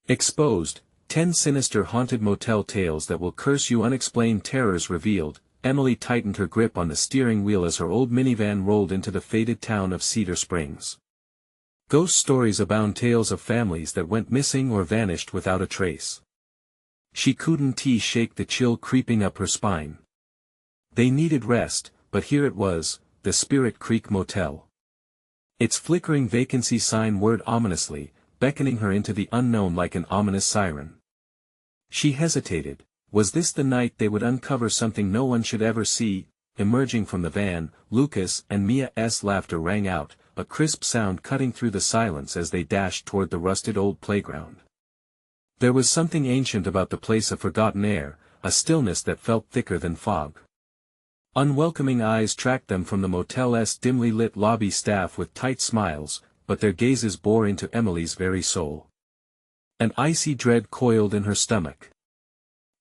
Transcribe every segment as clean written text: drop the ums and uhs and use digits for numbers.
Exposed, 10 sinister haunted motel tales that will curse you. Unexplained terrors revealed. Emily tightened her grip on the steering wheel as her old minivan rolled into the faded town of Cedar Springs. Ghost stories abound, tales of families that went missing or vanished without a trace. She couldn't shake the chill creeping up her spine. They needed rest, but here it was, the Spirit Creek Motel. Its flickering vacancy sign whirred ominously, beckoning her into the unknown like an ominous siren. She hesitated. Was this the night they would uncover something no one should ever see? Emerging from the van, Lucas and Mia's laughter rang out, a crisp sound cutting through the silence as they dashed toward the rusted old playground. There was something ancient about the place, a forgotten air, a stillness that felt thicker than fog. Unwelcoming eyes tracked them from the motel's dimly lit lobby, staff with tight smiles, but their gazes bore into Emily's very soul. An icy dread coiled in her stomach.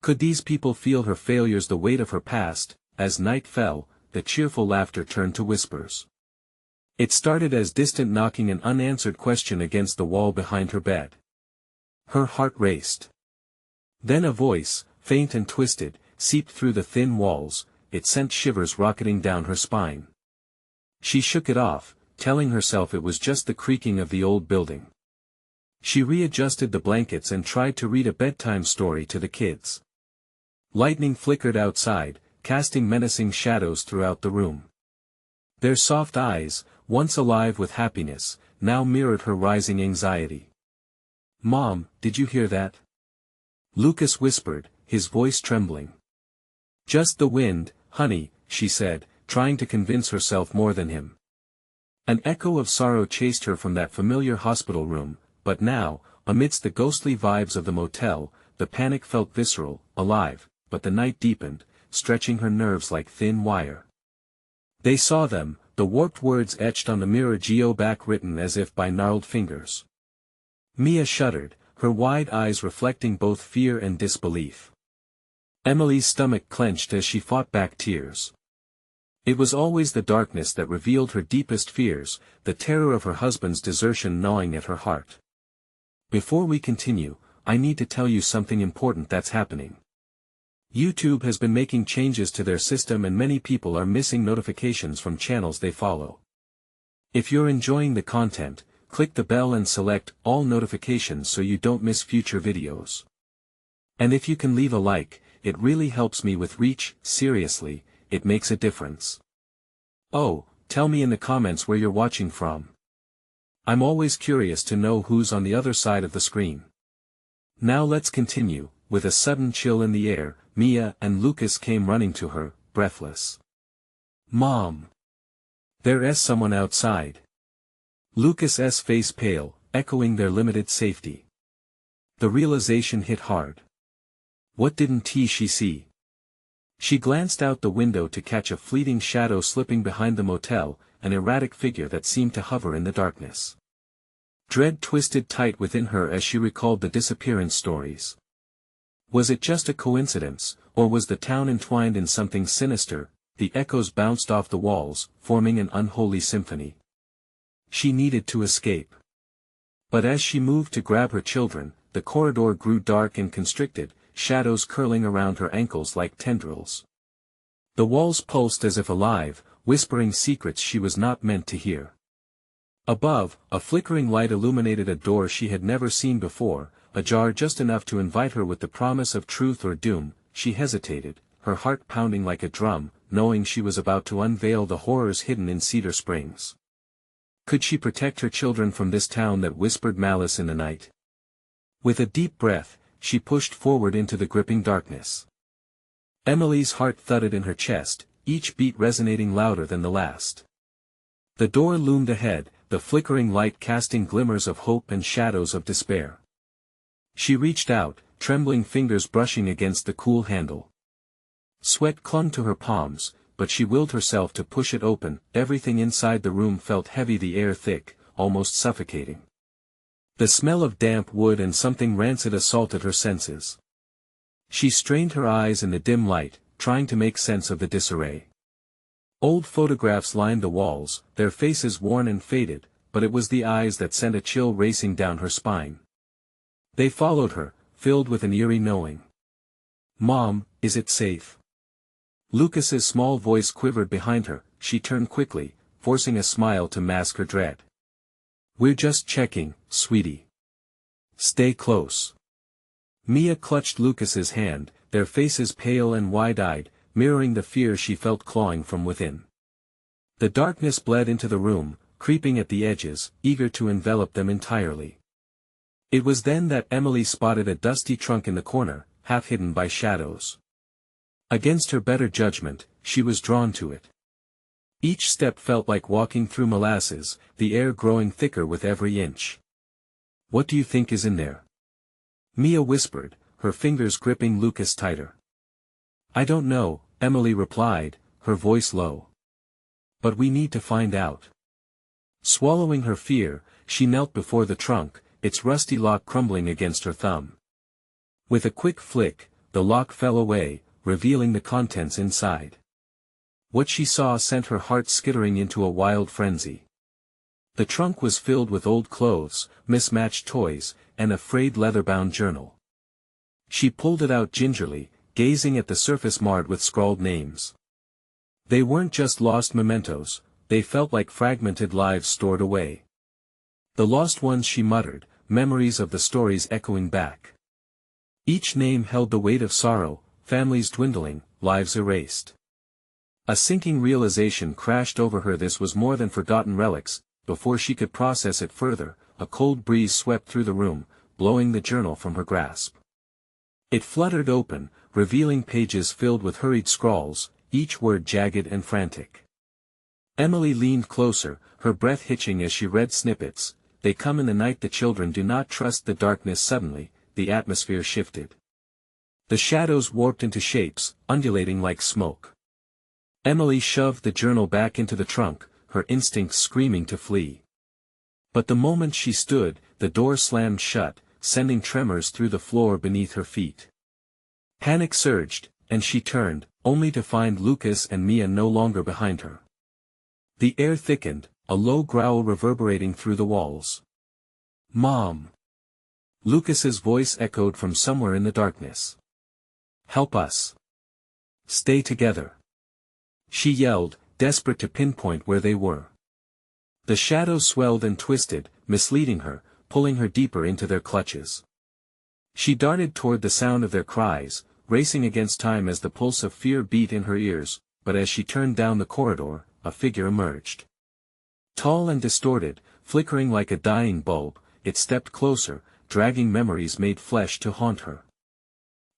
Could these people feel her failures, the weight of her past? As night fell, the cheerful laughter turned to whispers. It started as distant knocking, an unanswered question against the wall behind her bed. Her heart raced. Then a voice, faint and twisted, seeped through the thin walls. It sent shivers rocketing down her spine. She shook it off, telling herself it was just the creaking of the old building. She readjusted the blankets and tried to read a bedtime story to the kids. Lightning flickered outside, casting menacing shadows throughout the room. Their soft eyes, once alive with happiness, now mirrored her rising anxiety. "Mom, did you hear that?" Lucas whispered, his voice trembling. "Just the wind, honey," she said, trying to convince herself more than him. An echo of sorrow chased her from that familiar hospital room, but now, amidst the ghostly vibes of the motel, the panic felt visceral, alive, but the night deepened, stretching her nerves like thin wire. They saw them, the warped words etched on the mirror, "Geo back," written as if by gnarled fingers. Mia shuddered, her wide eyes reflecting both fear and disbelief. Emily's stomach clenched as she fought back tears. It was always the darkness that revealed her deepest fears, the terror of her husband's desertion gnawing at her heart. Before we continue, I need to tell you something important that's happening. YouTube has been making changes to their system and many people are missing notifications from channels they follow. If you're enjoying the content, click the bell and select all notifications so you don't miss future videos. And if you can leave a like, it really helps me with reach. Seriously, it makes a difference. Oh, tell me in the comments where you're watching from. I'm always curious to know who's on the other side of the screen. Now let's continue. With a sudden chill in the air, Mia and Lucas came running to her, breathless. "Mom! There's someone outside." Lucas's face pale, echoing their limited safety. The realization hit hard. What didn't she see? She glanced out the window to catch a fleeting shadow slipping behind the motel, an erratic figure that seemed to hover in the darkness. Dread twisted tight within her as she recalled the disappearance stories. Was it just a coincidence, or was the town entwined in something sinister? The echoes bounced off the walls, forming an unholy symphony. She needed to escape. But as she moved to grab her children, the corridor grew dark and constricted, shadows curling around her ankles like tendrils. The walls pulsed as if alive, whispering secrets she was not meant to hear. Above, a flickering light illuminated a door she had never seen before, ajar just enough to invite her with the promise of truth or doom. She hesitated, her heart pounding like a drum, knowing she was about to unveil the horrors hidden in Cedar Springs. Could she protect her children from this town that whispered malice in the night? With a deep breath, she pushed forward into the gripping darkness. Emily's heart thudded in her chest, each beat resonating louder than the last. The door loomed ahead, the flickering light casting glimmers of hope and shadows of despair. She reached out, trembling fingers brushing against the cool handle. Sweat clung to her palms, but she willed herself to push it open. Everything inside the room felt heavy, the air thick, almost suffocating. The smell of damp wood and something rancid assaulted her senses. She strained her eyes in the dim light, trying to make sense of the disarray. Old photographs lined the walls, their faces worn and faded, but it was the eyes that sent a chill racing down her spine. They followed her, filled with an eerie knowing. "Mom, is it safe?" Lucas's small voice quivered behind her. She turned quickly, forcing a smile to mask her dread. "We're just checking, sweetie. Stay close." Mia clutched Lucas's hand, their faces pale and wide-eyed, mirroring the fear she felt clawing from within. The darkness bled into the room, creeping at the edges, eager to envelop them entirely. It was then that Emily spotted a dusty trunk in the corner, half hidden by shadows. Against her better judgment, she was drawn to it. Each step felt like walking through molasses, the air growing thicker with every inch. "What do you think is in there?" Mia whispered, her fingers gripping Lucas tighter. "I don't know," Emily replied, her voice low. "But we need to find out." Swallowing her fear, she knelt before the trunk, its rusty lock crumbling against her thumb. With a quick flick, the lock fell away, revealing the contents inside. What she saw sent her heart skittering into a wild frenzy. The trunk was filled with old clothes, mismatched toys, and a frayed leather-bound journal. She pulled it out gingerly, gazing at the surface marred with scrawled names. They weren't just lost mementos, they felt like fragmented lives stored away. "The lost ones," she muttered, memories of the stories echoing back. Each name held the weight of sorrow, families dwindling, lives erased. A sinking realization crashed over her. This was more than forgotten relics. Before she could process it further, a cold breeze swept through the room, blowing the journal from her grasp. It fluttered open, revealing pages filled with hurried scrawls, each word jagged and frantic. Emily leaned closer, her breath hitching as she read snippets. "They come in the night, the children do not trust the darkness." Suddenly, the atmosphere shifted. The shadows warped into shapes, undulating like smoke. Emily shoved the journal back into the trunk, her instincts screaming to flee. But the moment she stood, the door slammed shut, sending tremors through the floor beneath her feet. Panic surged, and she turned, only to find Lucas and Mia no longer behind her. The air thickened, a low growl reverberating through the walls. "Mom!" Lucas's voice echoed from somewhere in the darkness. "Help us! Stay together!" She yelled, desperate to pinpoint where they were. The shadows swelled and twisted, misleading her, pulling her deeper into their clutches. She darted toward the sound of their cries, racing against time as the pulse of fear beat in her ears, but as she turned down the corridor, a figure emerged. Tall and distorted, flickering like a dying bulb, it stepped closer, dragging memories made flesh to haunt her.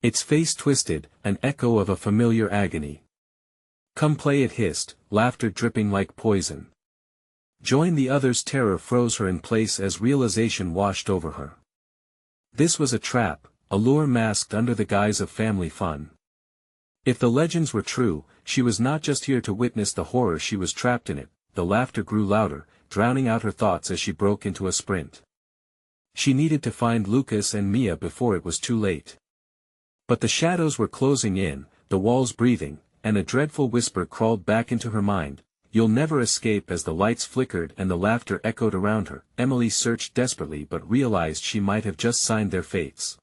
Its face twisted, an echo of a familiar agony. "Come play," it hissed, laughter dripping like poison. Join the others. Terror froze her in place as realization washed over her. This was a trap, a lure masked under the guise of family fun. If the legends were true, she was not just here to witness the horror, she was trapped in it. The laughter grew louder, drowning out her thoughts as she broke into a sprint. She needed to find Lucas and Mia before it was too late. But the shadows were closing in, the walls breathing, and a dreadful whisper crawled back into her mind, "You'll never escape." As the lights flickered and the laughter echoed around her, Emily searched desperately but realized she might have just signed their fates.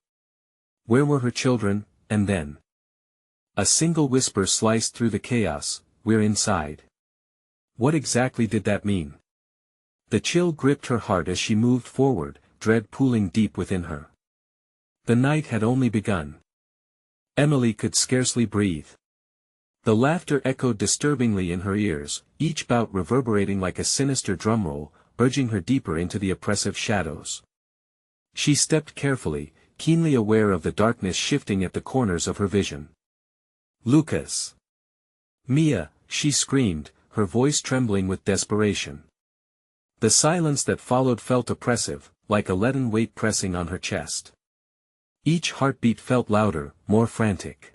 Where were her children? And then a single whisper sliced through the chaos, "We're inside." What exactly did that mean? The chill gripped her heart as she moved forward, dread pooling deep within her. The night had only begun. Emily could scarcely breathe. The laughter echoed disturbingly in her ears, each bout reverberating like a sinister drumroll, urging her deeper into the oppressive shadows. She stepped carefully, keenly aware of the darkness shifting at the corners of her vision. "Lucas! Mia!" she screamed, her voice trembling with desperation. The silence that followed felt oppressive, like a leaden weight pressing on her chest. Each heartbeat felt louder, more frantic.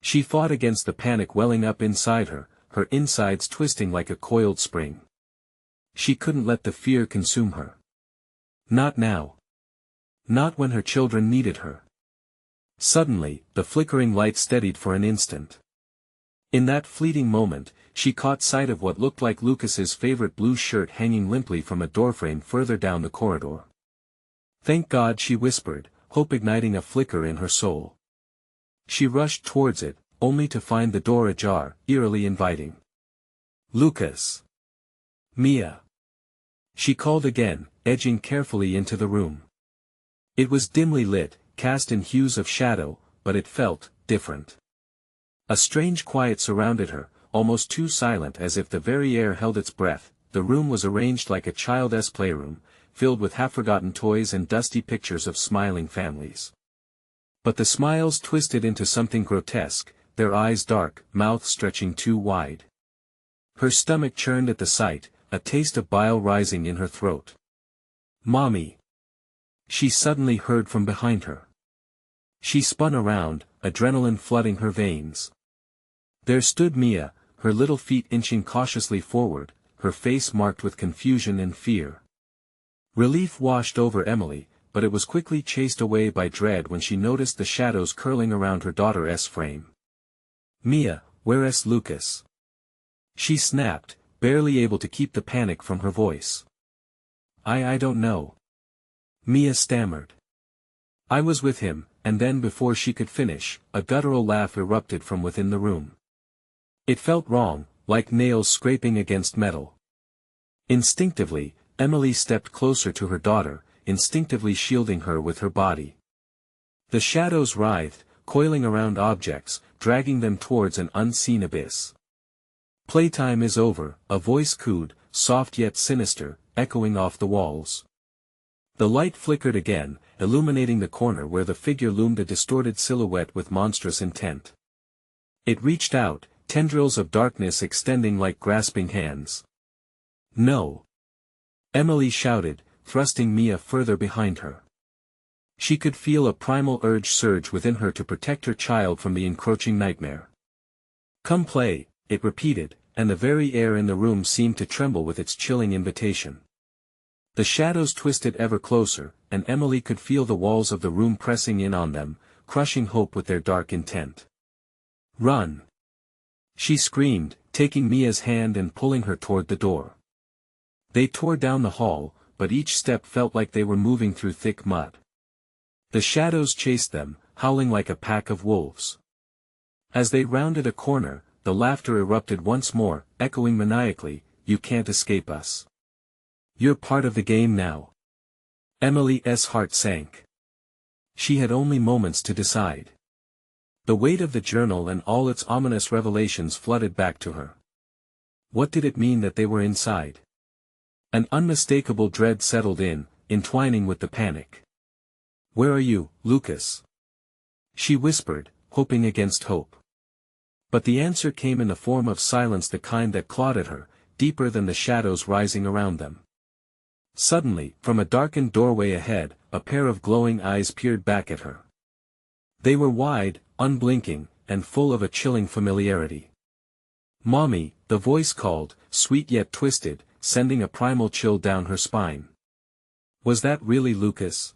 She fought against the panic welling up inside her, her insides twisting like a coiled spring. She couldn't let the fear consume her. Not now. Not when her children needed her. Suddenly, the flickering light steadied for an instant. In that fleeting moment, she caught sight of what looked like Lucas's favorite blue shirt hanging limply from a doorframe further down the corridor. Thank God, she whispered, hope igniting a flicker in her soul. She rushed towards it, only to find the door ajar, eerily inviting. Lucas! Mia! She called again, edging carefully into the room. It was dimly lit, cast in hues of shadow, but it felt different. A strange quiet surrounded her, almost too silent as if the very air held its breath. The room was arranged like a child's playroom, filled with half-forgotten toys and dusty pictures of smiling families. But the smiles twisted into something grotesque, their eyes dark, mouth stretching too wide. Her stomach churned at the sight, a taste of bile rising in her throat. Mommy! She suddenly heard from behind her. She spun around, adrenaline flooding her veins. There stood Mia, her little feet inching cautiously forward, her face marked with confusion and fear. Relief washed over Emily, but it was quickly chased away by dread when she noticed the shadows curling around her daughter's frame. Mia, where's Lucas? She snapped, barely able to keep the panic from her voice. I don't know. Mia stammered. I was with him, and then before she could finish, a guttural laugh erupted from within the room. It felt wrong, like nails scraping against metal. Instinctively, Emily stepped closer to her daughter, instinctively shielding her with her body. The shadows writhed, coiling around objects, dragging them towards an unseen abyss. Playtime is over, a voice cooed, soft yet sinister, echoing off the walls. The light flickered again, illuminating the corner where the figure loomed, a distorted silhouette with monstrous intent. It reached out, tendrils of darkness extending like grasping hands. No! Emily shouted, thrusting Mia further behind her. She could feel a primal urge surge within her to protect her child from the encroaching nightmare. Come play, it repeated, and the very air in the room seemed to tremble with its chilling invitation. The shadows twisted ever closer, and Emily could feel the walls of the room pressing in on them, crushing hope with their dark intent. Run! She screamed, taking Mia's hand and pulling her toward the door. They tore down the hall, but each step felt like they were moving through thick mud. The shadows chased them, howling like a pack of wolves. As they rounded a corner, the laughter erupted once more, echoing maniacally, "You can't escape us. You're part of the game now." Emily's heart sank. She had only moments to decide. The weight of the journal and all its ominous revelations flooded back to her. What did it mean that they were inside? An unmistakable dread settled in, entwining with the panic. "Where are you, Lucas?" she whispered, hoping against hope. But the answer came in the form of silence, the kind that clawed at her, deeper than the shadows rising around them. Suddenly, from a darkened doorway ahead, a pair of glowing eyes peered back at her. They were wide, unblinking, and full of a chilling familiarity. "Mommy," the voice called, sweet yet twisted, sending a primal chill down her spine. Was that really Lucas?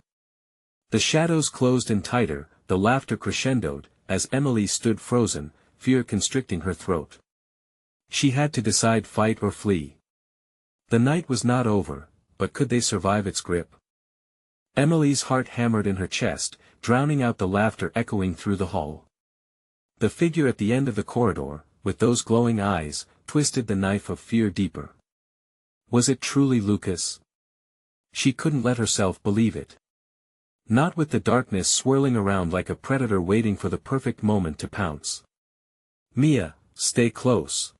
The shadows closed in tighter, the laughter crescendoed, as Emily stood frozen, fear constricting her throat. She had to decide, fight or flee. The night was not over, but could they survive its grip? Emily's heart hammered in her chest, drowning out the laughter echoing through the hall. The figure at the end of the corridor, with those glowing eyes, twisted the knife of fear deeper. Was it truly Lucas? She couldn't let herself believe it. Not with the darkness swirling around like a predator waiting for the perfect moment to pounce. "Mia, stay close,"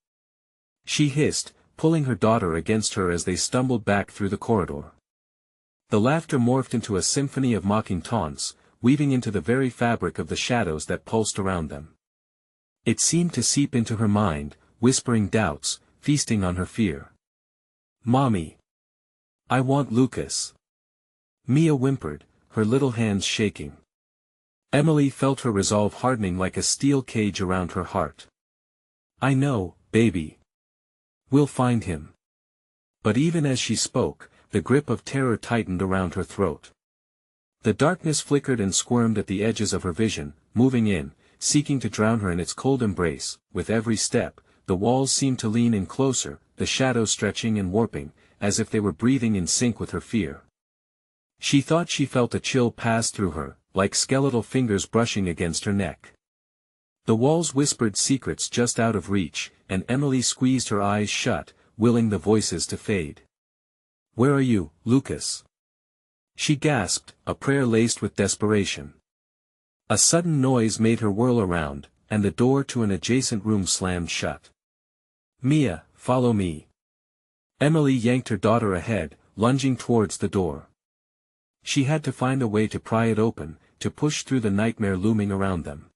she hissed, pulling her daughter against her as they stumbled back through the corridor. The laughter morphed into a symphony of mocking taunts, weaving into the very fabric of the shadows that pulsed around them. It seemed to seep into her mind, whispering doubts, feasting on her fear. "Mommy! I want Lucas!" Mia whimpered, her little hands shaking. Emily felt her resolve hardening like a steel cage around her heart. "I know, baby. We'll find him." But even as she spoke, the grip of terror tightened around her throat. The darkness flickered and squirmed at the edges of her vision, moving in, seeking to drown her in its cold embrace. With every step, the walls seemed to lean in closer, the shadows stretching and warping, as if they were breathing in sync with her fear. She thought she felt a chill pass through her, like skeletal fingers brushing against her neck. The walls whispered secrets just out of reach, and Emily squeezed her eyes shut, willing the voices to fade. "Where are you, Lucas?" she gasped, a prayer laced with desperation. A sudden noise made her whirl around, and the door to an adjacent room slammed shut. "Mia, follow me." Emily yanked her daughter ahead, lunging towards the door. She had to find a way to pry it open, to push through the nightmare looming around them.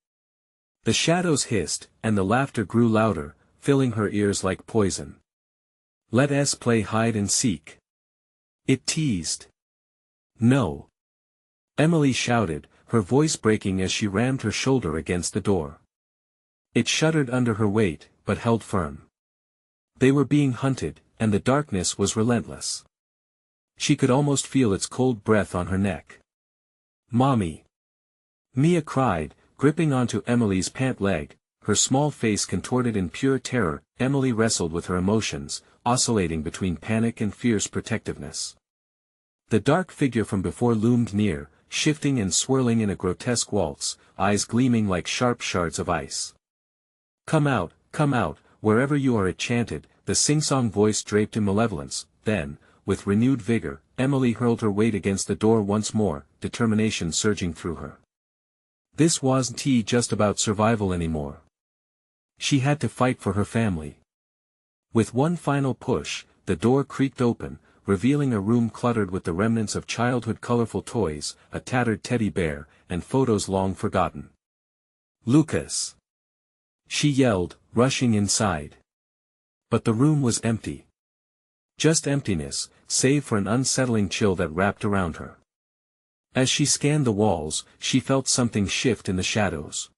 The shadows hissed, and the laughter grew louder, filling her ears like poison. "Let us play hide and seek," it teased. "No!" Emily shouted, her voice breaking as she rammed her shoulder against the door. It shuddered under her weight, but held firm. They were being hunted, and the darkness was relentless. She could almost feel its cold breath on her neck. "Mommy!" Mia cried, gripping onto Emily's pant leg, her small face contorted in pure terror. Emily wrestled with her emotions, oscillating between panic and fierce protectiveness. The dark figure from before loomed near, shifting and swirling in a grotesque waltz, eyes gleaming like sharp shards of ice. come out, wherever you are," it chanted, the sing-song voice draped in malevolence. Then, with renewed vigor, Emily hurled her weight against the door once more, determination surging through her. This wasn't just about survival anymore. She had to fight for her family. With one final push, the door creaked open, revealing a room cluttered with the remnants of childhood colorful toys, a tattered teddy bear, and photos long forgotten. "Lucas!" she yelled, rushing inside. But the room was empty. Just emptiness, save for an unsettling chill that wrapped around her. As she scanned the walls, she felt something shift in the shadows.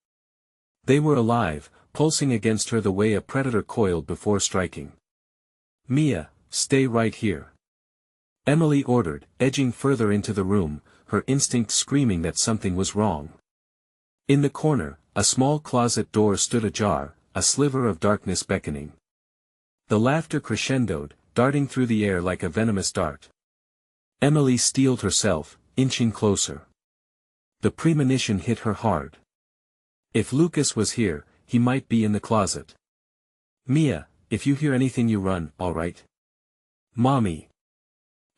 They were alive, pulsing against her the way a predator coiled before striking. "Mia, stay right here," Emily ordered, edging further into the room, her instinct screaming that something was wrong. In the corner, a small closet door stood ajar, a sliver of darkness beckoning. The laughter crescendoed, darting through the air like a venomous dart. Emily steeled herself, inching closer. The premonition hit her hard. If Lucas was here, he might be in the closet. "Mia, if you hear anything, you run, all right?" "Mommy."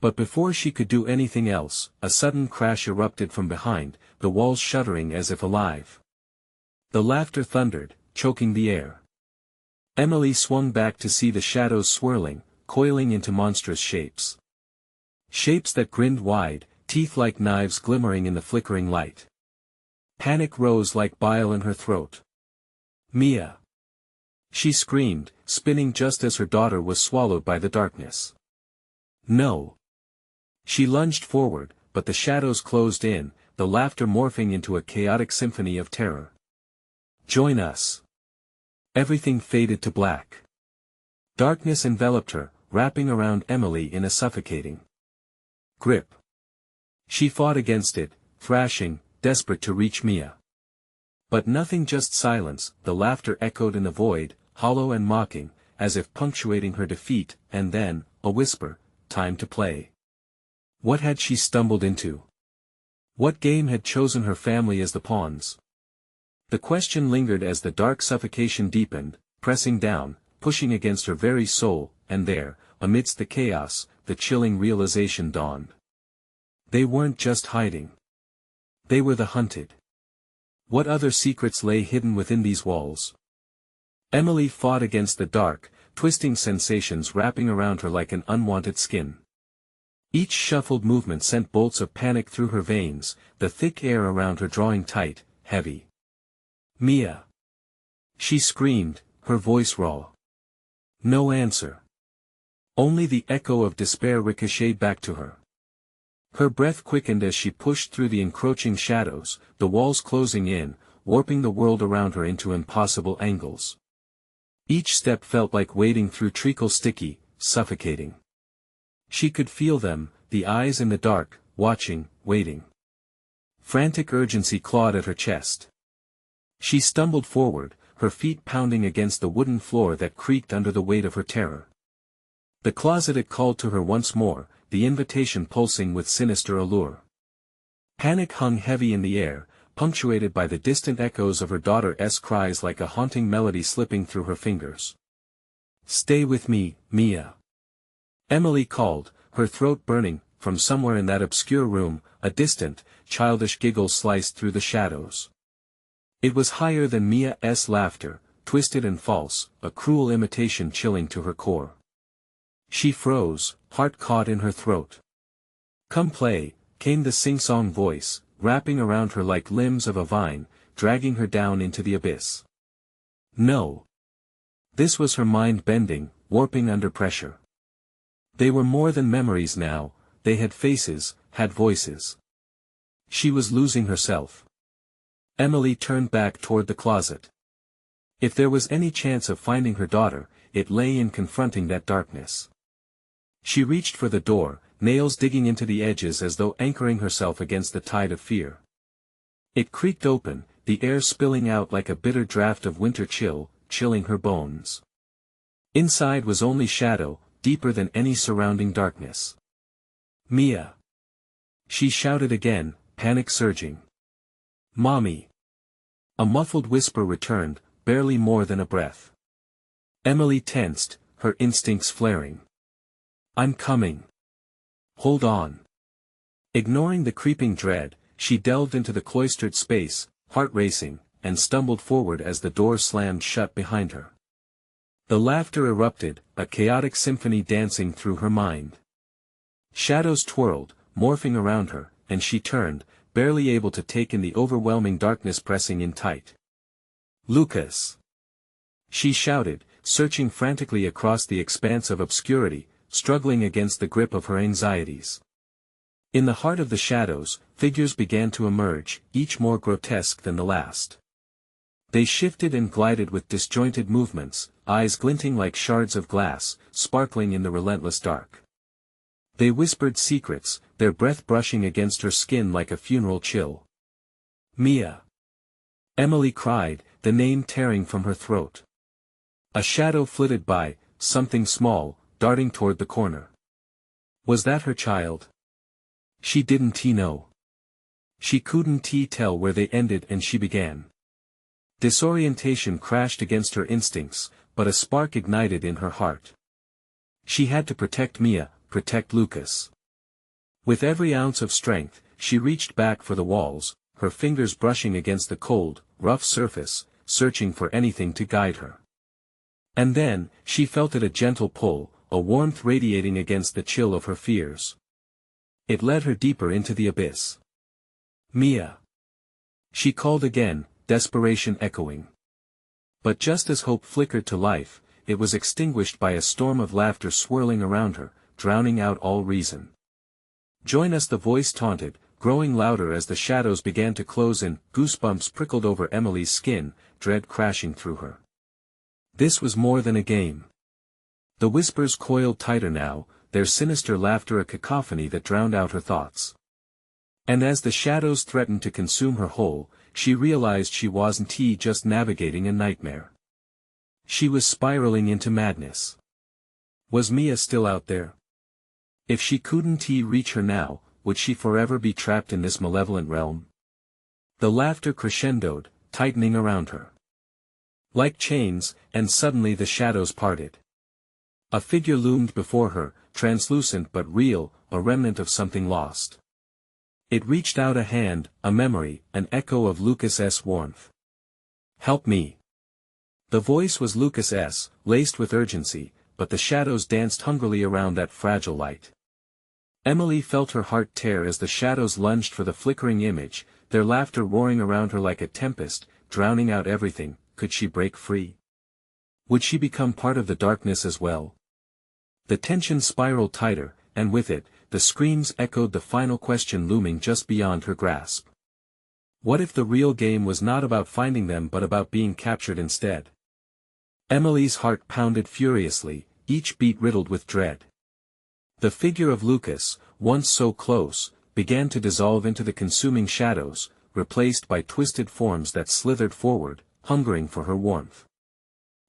But before she could do anything else, a sudden crash erupted from behind, the walls shuddering as if alive. The laughter thundered, choking the air. Emily swung back to see the shadows swirling, coiling into monstrous shapes. Shapes that grinned wide, teeth like knives glimmering in the flickering light. Panic rose like bile in her throat. "Mia!" she screamed, spinning just as her daughter was swallowed by the darkness. "No!" She lunged forward, but the shadows closed in, the laughter morphing into a chaotic symphony of terror. "Join us!" Everything faded to black. Darkness enveloped her, wrapping around Emily in a suffocating grip. She fought against it, thrashing, desperate to reach Mia. But nothing, just silence. The laughter echoed in the void, hollow and mocking, as if punctuating her defeat, and then, a whisper, "Time to play." What had she stumbled into? What game had chosen her family as the pawns? The question lingered as the dark suffocation deepened, pressing down, pushing against her very soul, and there, amidst the chaos, the chilling realization dawned. They weren't just hiding. They were the hunted. What other secrets lay hidden within these walls? Emily fought against the dark, twisting sensations wrapping around her like an unwanted skin. Each shuffled movement sent bolts of panic through her veins, the thick air around her drawing tight, heavy. "Mia!" she screamed, her voice raw. No answer. Only the echo of despair ricocheted back to her. Her breath quickened as she pushed through the encroaching shadows, the walls closing in, warping the world around her into impossible angles. Each step felt like wading through treacle, sticky, suffocating. She could feel them, the eyes in the dark, watching, waiting. Frantic urgency clawed at her chest. She stumbled forward, her feet pounding against the wooden floor that creaked under the weight of her terror. The closet, it called to her once more, the invitation pulsing with sinister allure. Panic hung heavy in the air, punctuated by the distant echoes of her daughter's cries like a haunting melody slipping through her fingers. "Stay with me, Mia," Emily called, her throat burning. From somewhere in that obscure room, a distant, childish giggle sliced through the shadows. It was higher than Mia's laughter, twisted and false, a cruel imitation chilling to her core. She froze, heart caught in her throat. "Come play," came the sing-song voice, wrapping around her like limbs of a vine, dragging her down into the abyss. No. This was her mind bending, warping under pressure. They were more than memories now, they had faces, had voices. She was losing herself. Emily turned back toward the closet. If there was any chance of finding her daughter, it lay in confronting that darkness. She reached for the door, nails digging into the edges as though anchoring herself against the tide of fear. It creaked open, the air spilling out like a bitter draught of winter chill, chilling her bones. Inside was only shadow, deeper than any surrounding darkness. "Mia!" She shouted again, panic surging. "Mommy!" A muffled whisper returned, barely more than a breath. Emily tensed, her instincts flaring. "I'm coming. Hold on." Ignoring the creeping dread, she delved into the cloistered space, heart racing, and stumbled forward as the door slammed shut behind her. The laughter erupted, a chaotic symphony dancing through her mind. Shadows twirled, morphing around her, and she turned, barely able to take in the overwhelming darkness pressing in tight. "Lucas!" She shouted, searching frantically across the expanse of obscurity, struggling against the grip of her anxieties. In the heart of the shadows, figures began to emerge, each more grotesque than the last. They shifted and glided with disjointed movements, eyes glinting like shards of glass, sparkling in the relentless dark. They whispered secrets, their breath brushing against her skin like a funeral chill. "Mia!" Emily cried, the name tearing from her throat. A shadow flitted by, something small, darting toward the corner. Was that her child? She didn't know. She couldn't tell where they ended and she began. Disorientation crashed against her instincts, but a spark ignited in her heart. She had to protect Mia, protect Lucas. With every ounce of strength, she reached back for the walls, her fingers brushing against the cold, rough surface, searching for anything to guide her. And then, she felt it, a gentle pull, a warmth radiating against the chill of her fears. It led her deeper into the abyss. "Mia!" She called again, desperation echoing. But just as hope flickered to life, it was extinguished by a storm of laughter swirling around her, drowning out all reason. "Join us," the voice taunted, growing louder as the shadows began to close in. Goosebumps prickled over Emily's skin, dread crashing through her. This was more than a game. The whispers coiled tighter now, their sinister laughter a cacophony that drowned out her thoughts. And as the shadows threatened to consume her whole, she realized she wasn't just navigating a nightmare. She was spiraling into madness. Was Mia still out there? If she couldn't reach her now, would she forever be trapped in this malevolent realm? The laughter crescendoed, tightening around her like chains, and suddenly the shadows parted. A figure loomed before her, translucent but real, a remnant of something lost. It reached out a hand, a memory, an echo of Lucas's warmth. "Help me." The voice was Lucas's, laced with urgency, but the shadows danced hungrily around that fragile light. Emily felt her heart tear as the shadows lunged for the flickering image, their laughter roaring around her like a tempest, drowning out everything. Could she break free? Would she become part of the darkness as well? The tension spiraled tighter, and with it, the screams echoed, the final question looming just beyond her grasp. What if the real game was not about finding them but about being captured instead? Emily's heart pounded furiously, each beat riddled with dread. The figure of Lucas, once so close, began to dissolve into the consuming shadows, replaced by twisted forms that slithered forward, hungering for her warmth.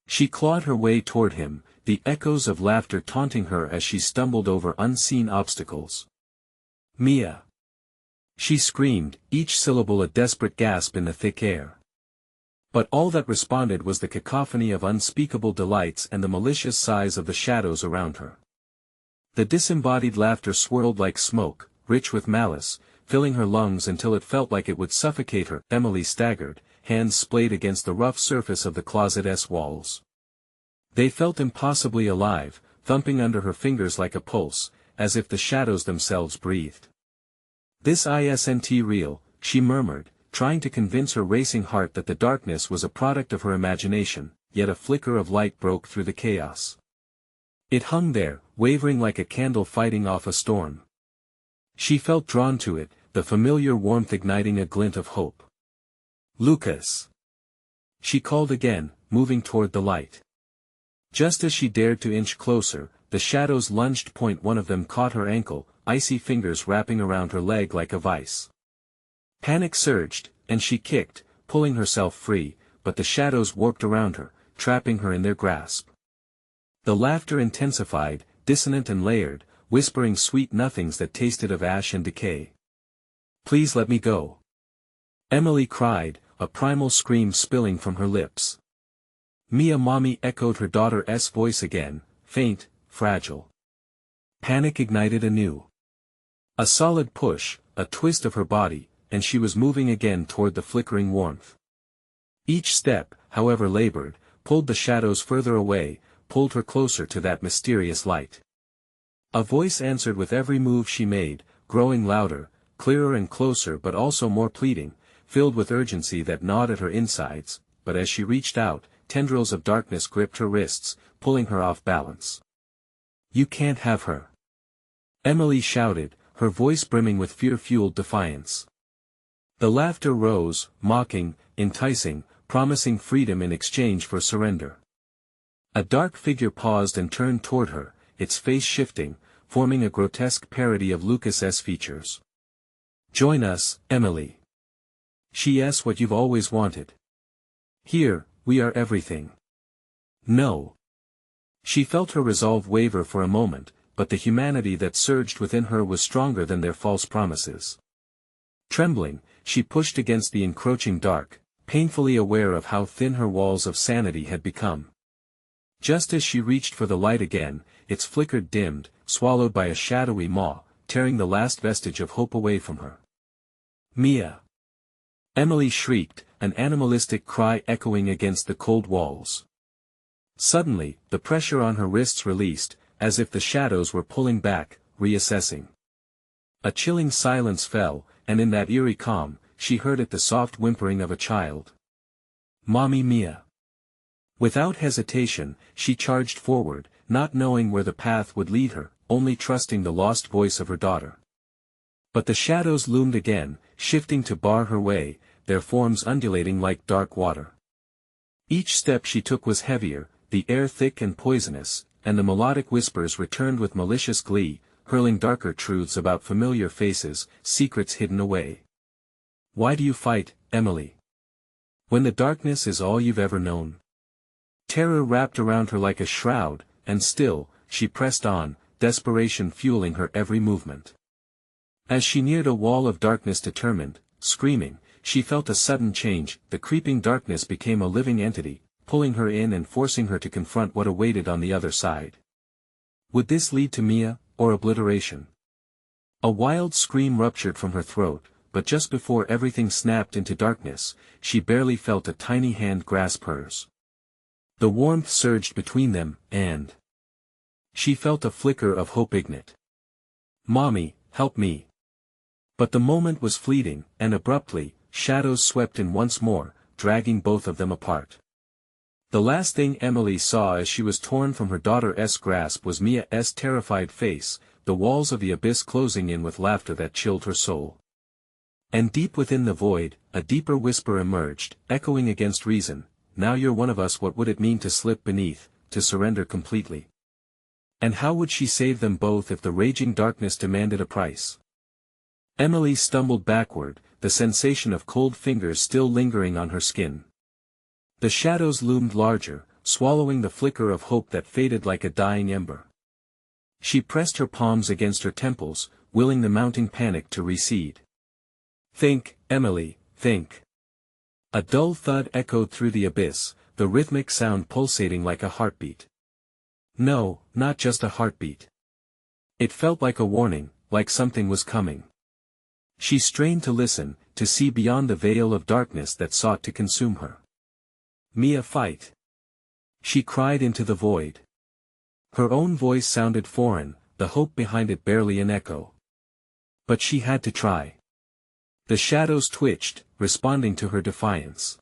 She clawed her way toward him, the echoes of laughter taunting her as she stumbled over unseen obstacles. "Mia!" she screamed, each syllable a desperate gasp in the thick air. But all that responded was the cacophony of unspeakable delights and the malicious sighs of the shadows around her. The disembodied laughter swirled like smoke, rich with malice, filling her lungs until it felt like it would suffocate her. Emily staggered, hands splayed against the rough surface of the closet's walls. They felt impossibly alive, thumping under her fingers like a pulse, as if the shadows themselves breathed. "This isn't real," she murmured, trying to convince her racing heart that the darkness was a product of her imagination, yet a flicker of light broke through the chaos. It hung there, wavering like a candle fighting off a storm. She felt drawn to it, the familiar warmth igniting a glint of hope. "Lucas!" she called again, moving toward the light. Just as she dared to inch closer, the shadows lunged. One of them caught her ankle, icy fingers wrapping around her leg like a vice. Panic surged, and she kicked, pulling herself free, but the shadows warped around her, trapping her in their grasp. The laughter intensified, dissonant and layered, whispering sweet nothings that tasted of ash and decay. "Please let me go," Emily cried, a primal scream spilling from her lips. "Mia!" Mommy echoed her daughter's voice again, faint, fragile. Panic ignited anew. A solid push, a twist of her body, and she was moving again toward the flickering warmth. Each step, however labored, pulled the shadows further away, pulled her closer to that mysterious light. A voice answered with every move she made, growing louder, clearer and closer but also more pleading, filled with urgency that gnawed at her insides, but as she reached out, tendrils of darkness gripped her wrists, pulling her off balance. "You can't have her!" Emily shouted, her voice brimming with fear-fueled defiance. The laughter rose, mocking, enticing, promising freedom in exchange for surrender. A dark figure paused and turned toward her, its face shifting, forming a grotesque parody of Lucas's features. "Join us, Emily. She's what you've always wanted. Here, we are everything." "No." She felt her resolve waver for a moment, but the humanity that surged within her was stronger than their false promises. Trembling, she pushed against the encroaching dark, painfully aware of how thin her walls of sanity had become. Just as she reached for the light again, its flicker dimmed, swallowed by a shadowy maw, tearing the last vestige of hope away from her. "Mia!" Emily shrieked, an animalistic cry echoing against the cold walls. Suddenly, the pressure on her wrists released, as if the shadows were pulling back, reassessing. A chilling silence fell, and in that eerie calm, she heard it, the soft whimpering of a child. "Mommy!" "Mia!" Without hesitation, she charged forward, not knowing where the path would lead her, only trusting the lost voice of her daughter. But the shadows loomed again, shifting to bar her way, their forms undulating like dark water. Each step she took was heavier, the air thick and poisonous, and the melodic whispers returned with malicious glee, hurling darker truths about familiar faces, secrets hidden away. "Why do you fight, Emily? When the darkness is all you've ever known?" Terror wrapped around her like a shroud, and still, she pressed on, desperation fueling her every movement. As she neared a wall of darkness determined, screaming, she felt a sudden change. The creeping darkness became a living entity, pulling her in and forcing her to confront what awaited on the other side. Would this lead to Mia, or obliteration? A wild scream ruptured from her throat, but just before everything snapped into darkness, she barely felt a tiny hand grasp hers. The warmth surged between them, and she felt a flicker of hope ignite. "Mommy, help me." But the moment was fleeting, and abruptly, shadows swept in once more, dragging both of them apart. The last thing Emily saw as she was torn from her daughter's grasp was Mia's terrified face, the walls of the abyss closing in with laughter that chilled her soul. And deep within the void, a deeper whisper emerged, echoing against reason, "Now you're one of us." What would it mean to slip beneath, to surrender completely? And how would she save them both if the raging darkness demanded a price? Emily stumbled backward, the sensation of cold fingers still lingering on her skin. The shadows loomed larger, swallowing the flicker of hope that faded like a dying ember. She pressed her palms against her temples, willing the mounting panic to recede. "Think, Emily, think." A dull thud echoed through the abyss, the rhythmic sound pulsating like a heartbeat. No, not just a heartbeat. It felt like a warning, like something was coming. She strained to listen, to see beyond the veil of darkness that sought to consume her. "Mia, fight!" She cried into the void. Her own voice sounded foreign, the hope behind it barely an echo. But she had to try. The shadows twitched, responding to her defiance.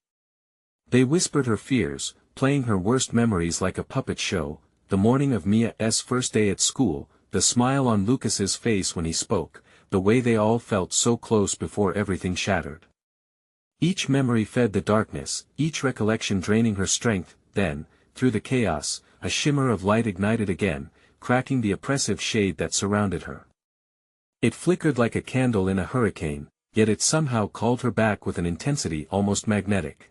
They whispered her fears, playing her worst memories like a puppet show, the morning of Mia's first day at school, the smile on Lucas's face when he spoke, the way they all felt so close before everything shattered. Each memory fed the darkness, each recollection draining her strength, then, through the chaos, a shimmer of light ignited again, cracking the oppressive shade that surrounded her. It flickered like a candle in a hurricane, yet it somehow called her back with an intensity almost magnetic.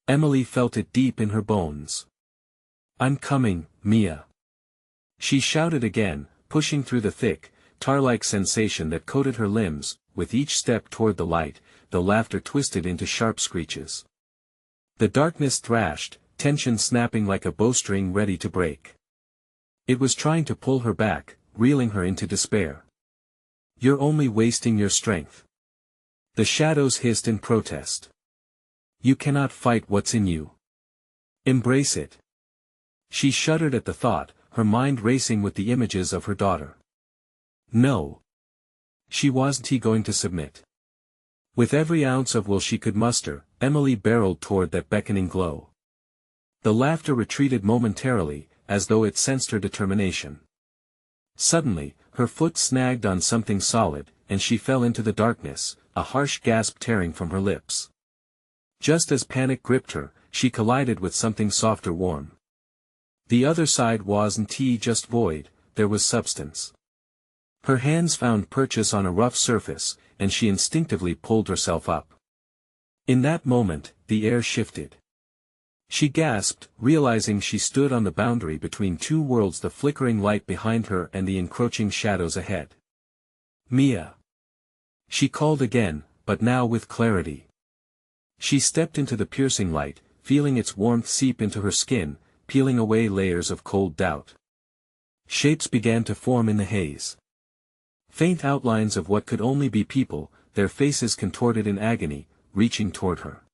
Emily felt it deep in her bones. "I'm coming, Mia." She shouted again, pushing through the thick, tar-like sensation that coated her limbs. With each step toward the light, the laughter twisted into sharp screeches. The darkness thrashed, tension snapping like a bowstring ready to break. It was trying to pull her back, reeling her into despair. "You're only wasting your strength." The shadows hissed in protest. "You cannot fight what's in you. Embrace it." She shuddered at the thought, her mind racing with the images of her daughter. No. She wasn't going to submit. With every ounce of will she could muster, Emily barreled toward that beckoning glow. The laughter retreated momentarily, as though it sensed her determination. Suddenly, her foot snagged on something solid, and she fell into the darkness, a harsh gasp tearing from her lips. Just as panic gripped her, she collided with something soft or warm. The other side wasn't just void, there was substance. Her hands found purchase on a rough surface, and she instinctively pulled herself up. In that moment, the air shifted. She gasped, realizing she stood on the boundary between two worlds, the flickering light behind her and the encroaching shadows ahead. "Mia!" She called again, but now with clarity. She stepped into the piercing light, feeling its warmth seep into her skin, peeling away layers of cold doubt. Shapes began to form in the haze. Faint outlines of what could only be people, their faces contorted in agony, reaching toward her.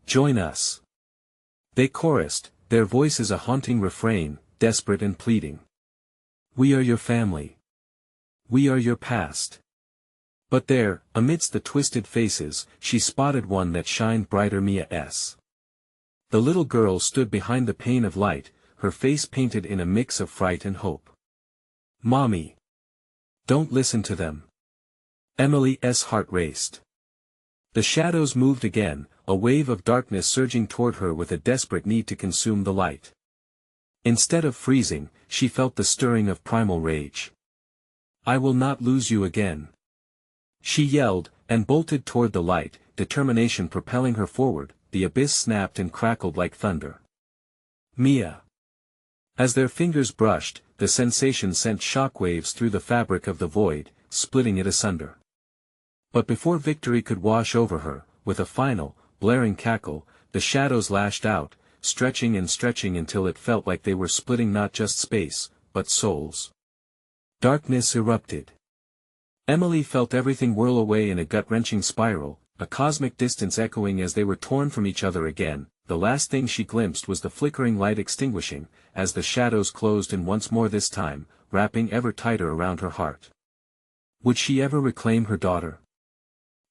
"Join us!" They chorused, their voices a haunting refrain, desperate and pleading. "We are your family. We are your past." But there, amidst the twisted faces, she spotted one that shined brighter, Mia's. The little girl stood behind the pane of light, her face painted in a mix of fright and hope. "Mommy! Don't listen to them." Emily's heart raced. The shadows moved again, a wave of darkness surging toward her with a desperate need to consume the light. Instead of freezing, she felt the stirring of primal rage. "I will not lose you again." She yelled, and bolted toward the light, determination propelling her forward. The abyss snapped and crackled like thunder. "Mia!" As their fingers brushed, the sensation sent shockwaves through the fabric of the void, splitting it asunder. But before victory could wash over her, with a final, blaring cackle, the shadows lashed out, stretching and stretching until it felt like they were splitting not just space, but souls. Darkness erupted. Emily felt everything whirl away in a gut-wrenching spiral, a cosmic distance echoing as they were torn from each other again. The last thing she glimpsed was the flickering light extinguishing, as the shadows closed in once more, this time, wrapping ever tighter around her heart. Would she ever reclaim her daughter?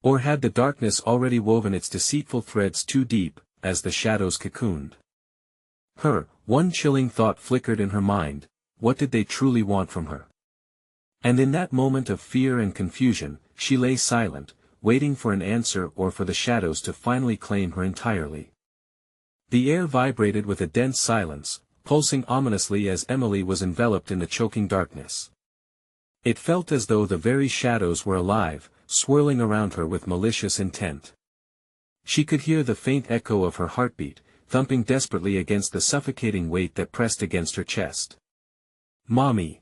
Or had the darkness already woven its deceitful threads too deep, as the shadows cocooned? One chilling thought flickered in her mind: what did they truly want from her? And in that moment of fear and confusion, she lay silent, waiting for an answer or for the shadows to finally claim her entirely. The air vibrated with a dense silence, pulsing ominously as Emily was enveloped in the choking darkness. It felt as though the very shadows were alive, swirling around her with malicious intent. She could hear the faint echo of her heartbeat, thumping desperately against the weight that pressed against her chest. "Mommy!"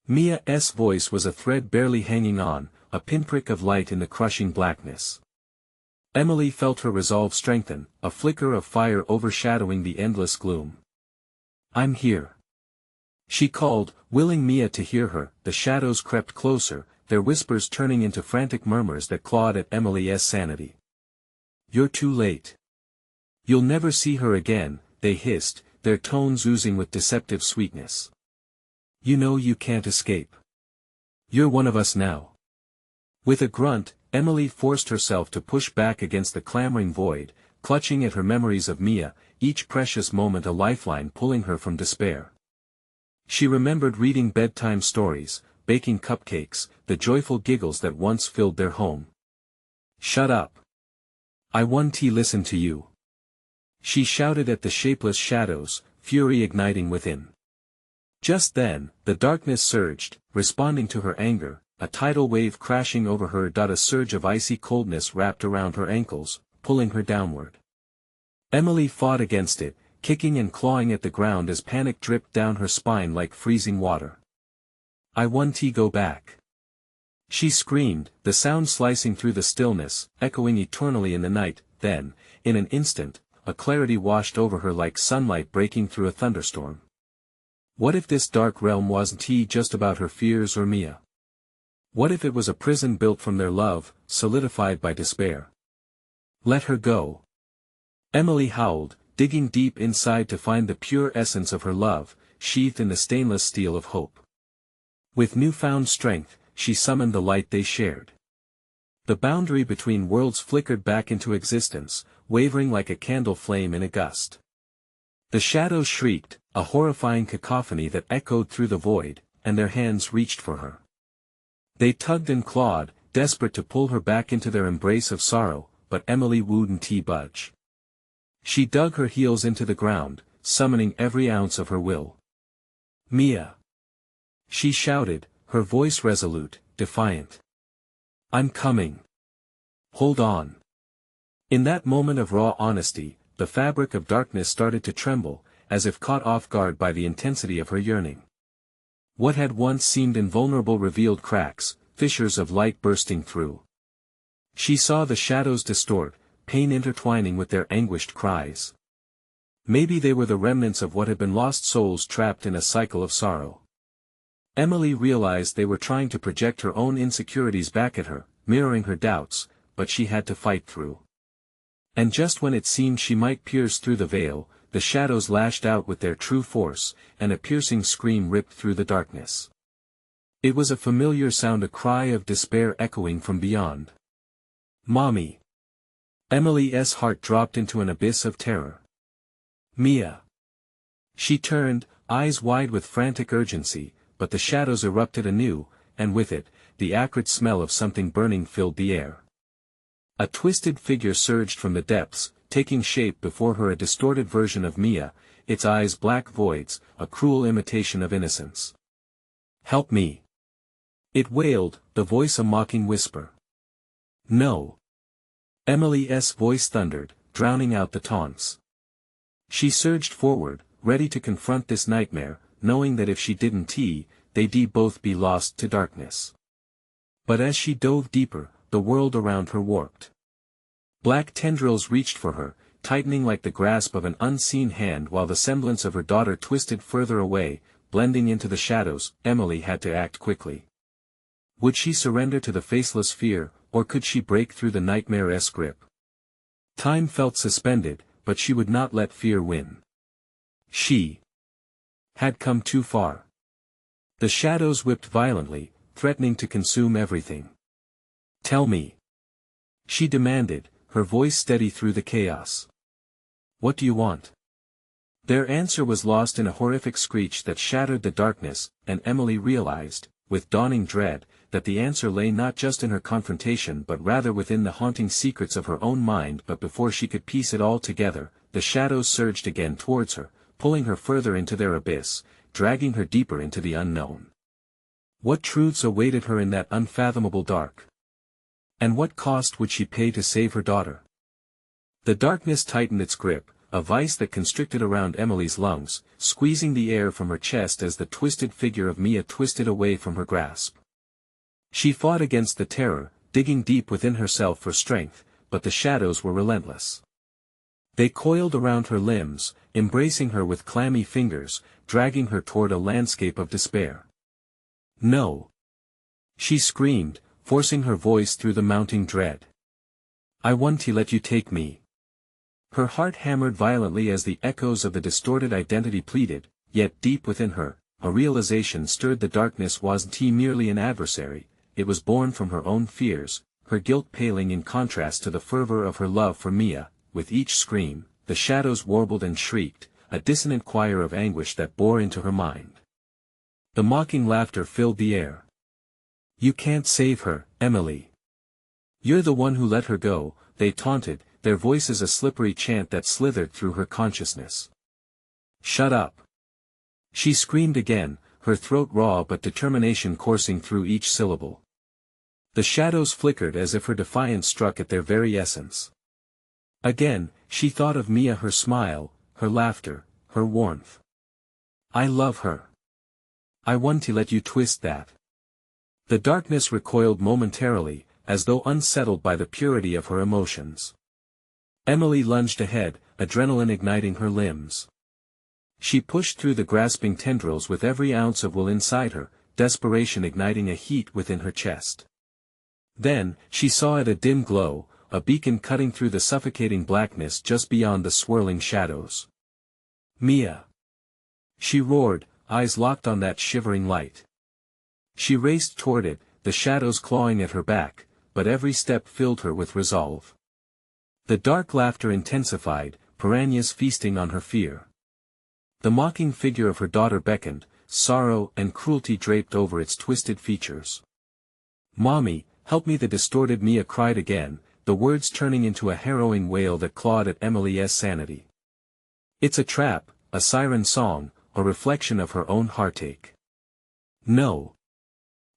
Mia's voice was a thread barely hanging on, a pinprick of light in the crushing blackness. Emily felt her resolve strengthen, a flicker of fire overshadowing the endless gloom. "I'm here," she called, willing Mia to hear her. The shadows crept closer, their whispers turning into frantic murmurs that clawed at Emily's sanity. "You're too late. You'll never see her again," they hissed, their tones oozing with deceptive sweetness. "You know you can't escape. You're one of us now." With a grunt, Emily forced herself to push back against the clamoring void, clutching at her memories of Mia, each precious moment a lifeline pulling her from despair. She remembered reading bedtime stories, baking cupcakes, the joyful giggles that once filled their home. "Shut up. I want to listen to you," she shouted at the shapeless shadows, fury igniting within. Just then, the darkness surged, responding to her anger, a tidal wave crashing over her. A surge of icy coldness wrapped around her ankles, pulling her downward. Emily fought against it, kicking and clawing at the ground as panic dripped down her spine like freezing water. "I want to go back," she screamed, the sound slicing through the stillness, echoing eternally in the night. Then, in an instant, a clarity washed over her like sunlight breaking through a thunderstorm. What if this dark realm wasn't just about her fears or Mia? What if it was a prison built from their love, solidified by despair? "Let her go," Emily howled, digging deep inside to find the pure essence of her love, sheathed in the stainless steel of hope. With newfound strength, she summoned the light they shared. The boundary between worlds flickered back into existence, wavering like a candle flame in a gust. The shadows shrieked, a horrifying cacophony that echoed through the void, and their hands reached for her. They tugged and clawed, desperate to pull her back into their embrace of sorrow, but Emily wouldn't budge. She dug her heels into the ground, summoning every ounce of her will. "Mia!" she shouted, her voice resolute, defiant. "I'm coming. Hold on." In that moment of raw honesty, the fabric of darkness started to tremble, as if caught off guard by the intensity of her yearning. What had once seemed invulnerable revealed cracks, fissures of light bursting through. She saw the shadows distort, pain intertwining with their anguished cries. Maybe they were the remnants of what had been lost souls trapped in a cycle of sorrow. Emily realized they were trying to project her own insecurities back at her, mirroring her doubts, but she had to fight through. And just when it seemed she might pierce through the veil, the shadows lashed out with their true force, and a piercing scream ripped through the darkness. It was a familiar sound, a cry of despair echoing from beyond. "Mommy!" Emily's heart dropped into an abyss of terror. "Mia!" She turned, eyes wide with frantic urgency, but the shadows erupted anew, and with it, the acrid smell of something burning filled the air. A twisted figure surged from the depths, taking shape before her, a distorted version of Mia, its eyes black voids, a cruel imitation of innocence. "Help me!" it wailed, the voice a mocking whisper. "No!" Emily's voice thundered, drowning out the taunts. She surged forward, ready to confront this nightmare, knowing that if she didn't, they'd both be lost to darkness. But as she dove deeper, the world around her warped. Black tendrils reached for her, tightening like the grasp of an unseen hand, while the semblance of her daughter twisted further away, blending into the shadows. Emily had to act quickly. Would she surrender to the faceless fear, or could she break through the nightmare's grip? Time felt suspended, but she would not let fear win. She had come too far. The shadows whipped violently, threatening to consume everything. "Tell me," she demanded, her voice steady through the chaos. "What do you want?" Their answer was lost in a horrific screech that shattered the darkness, and Emily realized, with dawning dread, that the answer lay not just in her confrontation but rather within the haunting secrets of her own mind. But before she could piece it all together, the shadows surged again towards her, pulling her further into their abyss, dragging her deeper into the unknown. What truths awaited her in that unfathomable dark? And what cost would she pay to save her daughter? The darkness tightened its grip, a vice that constricted around Emily's lungs, squeezing the air from her chest as the twisted figure of Mia twisted away from her grasp. She fought against the terror, digging deep within herself for strength, but the shadows were relentless. They coiled around her limbs, embracing her with clammy fingers, dragging her toward a landscape of despair. "No!" she screamed, forcing her voice through the mounting dread. "I want to let you take me." Her heart hammered violently as the echoes of the distorted identity pleaded, yet deep within her, a realization stirred. The darkness wasn't merely an adversary, it was born from her own fears, her guilt paling in contrast to the fervor of her love for Mia. With each scream, the shadows warbled and shrieked, a dissonant choir of anguish that bore into her mind. The mocking laughter filled the air. "You can't save her, Emily. You're the one who let her go," they taunted, their voices a slippery chant that slithered through her consciousness. "Shut up!" she screamed again, her throat raw but determination coursing through each syllable. The shadows flickered as if her defiance struck at their very essence. Again, she thought of Mia, her smile, her laughter, her warmth. "I love her. I want to let you twist that." The darkness recoiled momentarily, as though unsettled by the purity of her emotions. Emily lunged ahead, adrenaline igniting her limbs. She pushed through the grasping tendrils with every ounce of will inside her, desperation igniting a heat within her chest. Then, she saw it, a dim glow, a beacon cutting through the suffocating blackness just beyond the swirling shadows. "Mia!" she roared, eyes locked on that shivering light. She raced toward it, the shadows clawing at her back, but every step filled her with resolve. The dark laughter intensified, piranhas feasting on her fear. The mocking figure of her daughter beckoned, sorrow and cruelty draped over its twisted features. "Mommy, help me!" the distorted Mia cried again, the words turning into a harrowing wail that clawed at Emily's sanity. "It's a trap, a siren song, a reflection of her own heartache. No.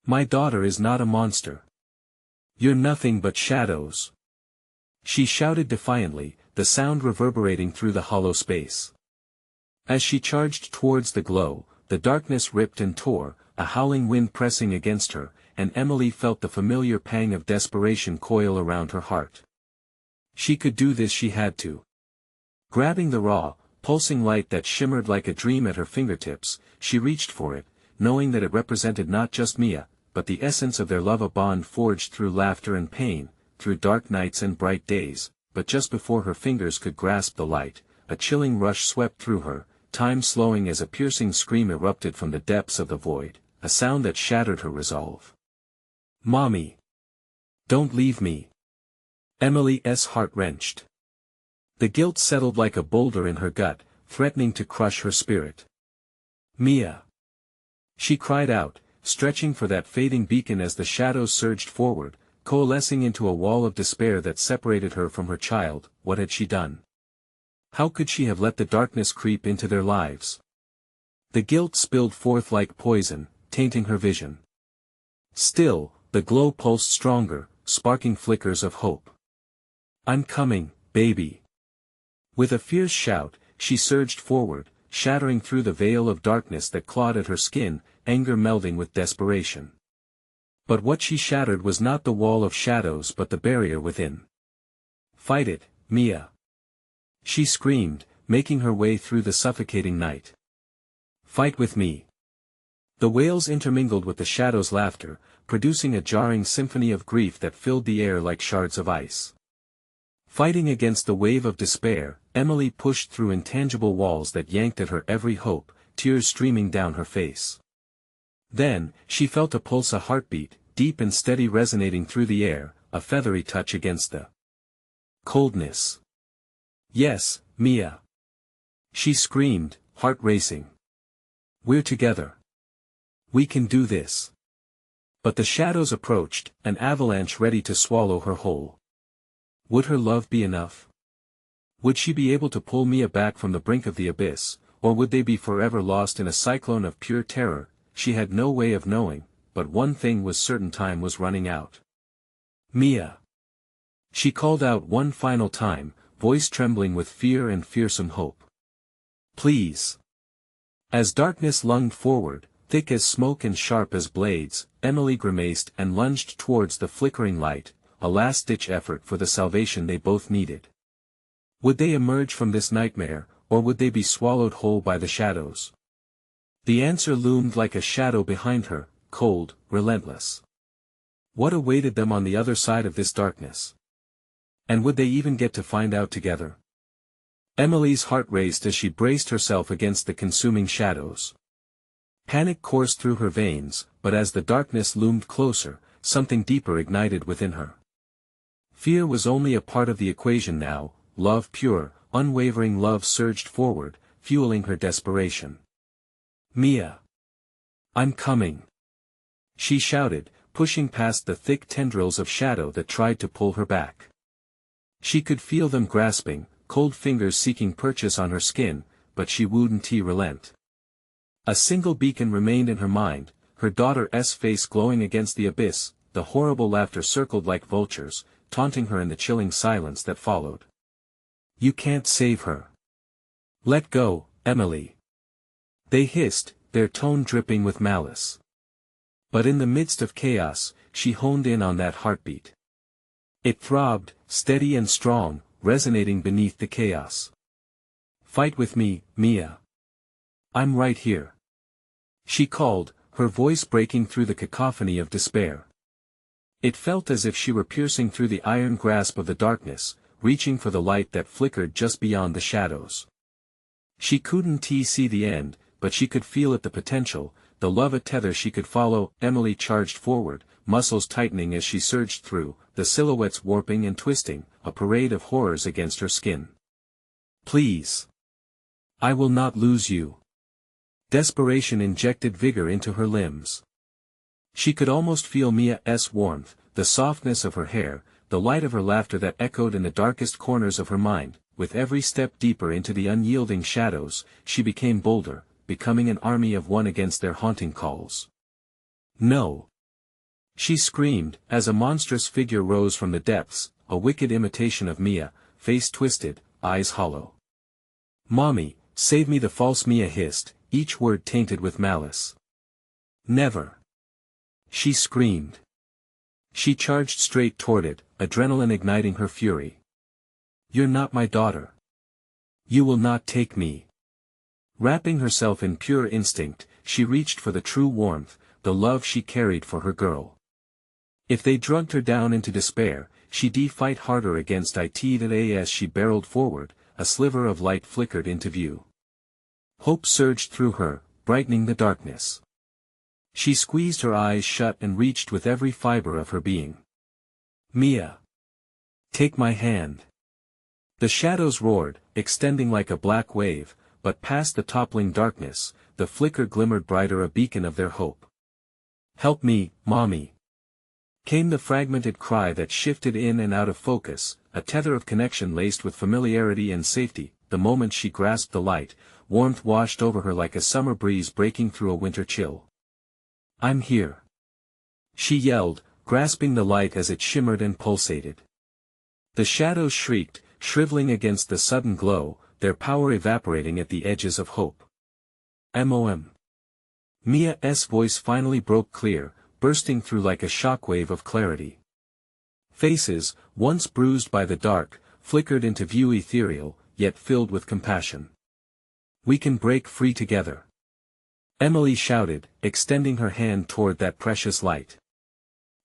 My daughter is not a monster. You're nothing but shadows," she shouted defiantly, the sound reverberating through the hollow space. As she charged towards the glow, the darkness ripped and tore, a howling wind pressing against her, and Emily felt the familiar pang of desperation coil around her heart. She could do this, she had to. Grabbing the raw, pulsing light that shimmered like a dream at her fingertips, she reached for it, knowing that it represented not just Mia, but the essence of their love, a bond forged through laughter and pain, through dark nights and bright days. But just before her fingers could grasp the light, a chilling rush swept through her, time slowing as a piercing scream erupted from the depths of the void, a sound that shattered her resolve. "Mommy! Don't leave me!" Emily's heart wrenched. The guilt settled like a boulder in her gut, threatening to crush her spirit. "Mia!" she cried out, stretching for that fading beacon as the shadows surged forward, coalescing into a wall of despair that separated her from her child. What had she done? How could she have let the darkness creep into their lives? The guilt spilled forth like poison, tainting her vision. Still, the glow pulsed stronger, sparking flickers of hope. "I'm coming, baby!" With a fierce shout, she surged forward, shattering through the veil of darkness that clawed at her skin, anger melding with desperation. But what she shattered was not the wall of shadows but the barrier within. "Fight it, Mia!" she screamed, making her way through the suffocating night. "Fight with me!" The wails intermingled with the shadows' laughter, producing a jarring symphony of grief that filled the air like shards of ice. Fighting against the wave of despair, Emily pushed through intangible walls that yanked at her every hope, tears streaming down her face. Then, she felt a pulse, a heartbeat, deep and steady resonating through the air, a feathery touch against the coldness. "Yes, Mia!" she screamed, heart racing. "We're together. We can do this." But the shadows approached, an avalanche ready to swallow her whole. Would her love be enough? Would she be able to pull Mia back from the brink of the abyss, or would they be forever lost in a cyclone of pure terror? She had no way of knowing, but one thing was certain: time was running out. "Mia!" she called out one final time, voice trembling with fear and fearsome hope. Please. As darkness lunged forward, thick as smoke and sharp as blades, Emily grimaced and lunged towards the flickering light, a last-ditch effort for the salvation they both needed. Would they emerge from this nightmare, or would they be swallowed whole by the shadows? The answer loomed like a shadow behind her, cold, relentless. What awaited them on the other side of this darkness? And would they even get to find out together? Emily's heart raced as she braced herself against the consuming shadows. Panic coursed through her veins, but as the darkness loomed closer, something deeper ignited within her. Fear was only a part of the equation now. Love, pure, unwavering love, surged forward, fueling her desperation. Mia. I'm coming. She shouted, pushing past the thick tendrils of shadow that tried to pull her back. She could feel them grasping, cold fingers seeking purchase on her skin, but she wouldn't relent. A single beacon remained in her mind, her daughter's face glowing against the abyss. The horrible laughter circled like vultures, taunting her in the chilling silence that followed. You can't save her. Let go, Emily. They hissed, their tone dripping with malice. But in the midst of chaos, she honed in on that heartbeat. It throbbed, steady and strong, resonating beneath the chaos. Fight with me, Mia. I'm right here. She called, her voice breaking through the cacophony of despair. It felt as if she were piercing through the iron grasp of the darkness, reaching for the light that flickered just beyond the shadows. She couldn't see the end, but she could feel it, the potential, the love, a tether she could follow. Emily charged forward, muscles tightening as she surged through, the silhouettes warping and twisting, a parade of horrors against her skin. Please. I will not lose you. Desperation injected vigor into her limbs. She could almost feel Mia's warmth, the softness of her hair, the light of her laughter that echoed in the darkest corners of her mind. With every step deeper into the unyielding shadows, she became bolder, becoming an army of one against their haunting calls. No! She screamed, as a monstrous figure rose from the depths, a wicked imitation of Mia, face twisted, eyes hollow. Mommy, save me! The false Mia hissed, each word tainted with malice. Never! She screamed. She charged straight toward it, adrenaline igniting her fury. You're not my daughter. You will not take me. Wrapping herself in pure instinct, she reached for the true warmth, the love she carried for her girl. If they drugged her down into despair, she'd fight harder against it. As she barreled forward, a sliver of light flickered into view. Hope surged through her, brightening the darkness. She squeezed her eyes shut and reached with every fiber of her being. Mia. Take my hand. The shadows roared, extending like a black wave, but past the toppling darkness, the flicker glimmered brighter, a beacon of their hope. Help me, Mommy. Came the fragmented cry that shifted in and out of focus, a tether of connection laced with familiarity and safety. The moment she grasped the light, warmth washed over her like a summer breeze breaking through a winter chill. I'm here. She yelled, grasping the light as it shimmered and pulsated. The shadows shrieked, shriveling against the sudden glow, their power evaporating at the edges of hope. M.O.M. Mia's voice finally broke clear, bursting through like a shockwave of clarity. Faces, once bruised by the dark, flickered into view, ethereal, yet filled with compassion. We can break free together. Emily shouted, extending her hand toward that precious light.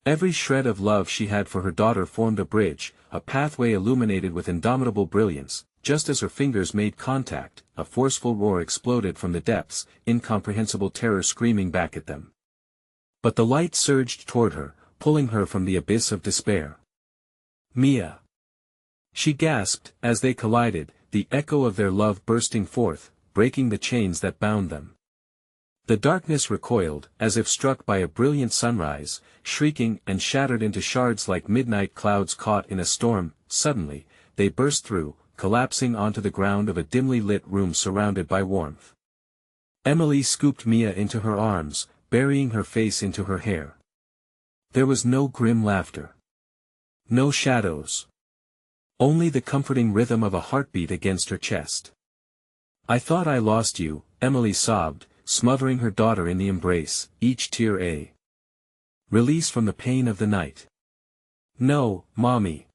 Every shred of love she had for her daughter formed a bridge, a pathway illuminated with indomitable brilliance. Just as her fingers made contact, a forceful roar exploded from the depths, incomprehensible terror screaming back at them. But the light surged toward her, pulling her from the abyss of despair. Mia. She gasped, as they collided, the echo of their love bursting forth, breaking the chains that bound them. The darkness recoiled, as if struck by a brilliant sunrise, shrieking and shattered into shards like midnight clouds caught in a storm. Suddenly, they burst through, collapsing onto the ground of a dimly lit room surrounded by warmth. Emily scooped Mia into her arms, burying her face into her hair. There was no grim laughter. No shadows. Only the comforting rhythm of a heartbeat against her chest. I thought I lost you, Emily sobbed, smothering her daughter in the embrace, each tear a release from the pain of the night. No, Mommy.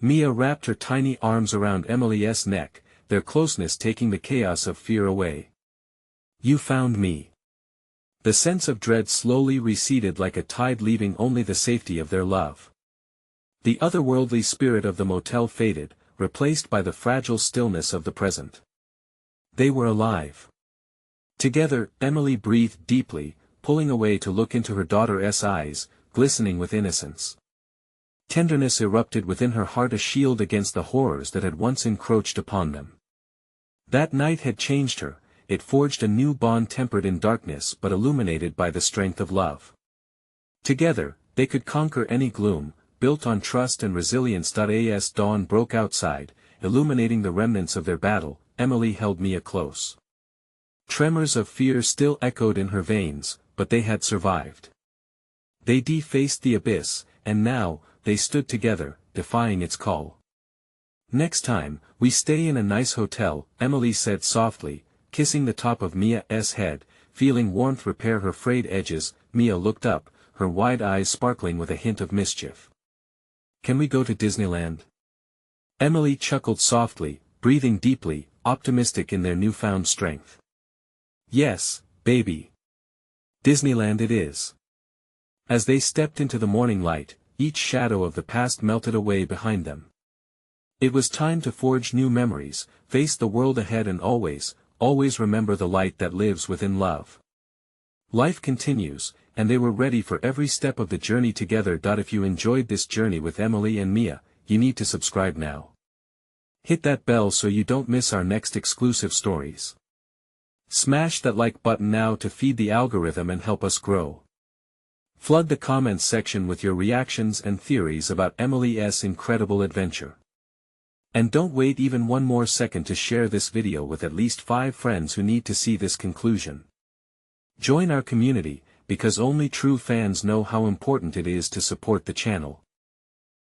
Mia wrapped her tiny arms around Emily's neck, their closeness taking the chaos of fear away. You found me. The sense of dread slowly receded like a tide, leaving only the safety of their love. The otherworldly spirit of the motel faded, replaced by the fragile stillness of the present. They were alive. Together, Emily breathed deeply, pulling away to look into her daughter's eyes, glistening with innocence. Tenderness erupted within her heart, a shield against the horrors that had once encroached upon them. That night had changed her, it forged a new bond tempered in darkness but illuminated by the strength of love. Together, they could conquer any gloom, built on trust and resilience. As dawn broke outside, illuminating the remnants of their battle, Emily held Mia close. Tremors of fear still echoed in her veins, but they had survived. They defaced the abyss, and now, they stood together, defying its call. Next time, we stay in a nice hotel, Emily said softly, kissing the top of Mia's head, feeling warmth repair her frayed edges. Mia looked up, her wide eyes sparkling with a hint of mischief. Can we go to Disneyland? Emily chuckled softly, breathing deeply, optimistic in their newfound strength. Yes, baby. Disneyland it is. As they stepped into the morning light, each shadow of the past melted away behind them. It was time to forge new memories, face the world ahead, and always, always remember the light that lives within love. Life continues, and they were ready for every step of the journey together. If you enjoyed this journey with Emily and Mia, you need to subscribe now. Hit that bell so you don't miss our next exclusive stories. Smash that like button now to feed the algorithm and help us grow. Flood the comments section with your reactions and theories about Emily's incredible adventure. And don't wait even one more second to share this video with at least 5 friends who need to see this conclusion. Join our community, because only true fans know how important it is to support the channel.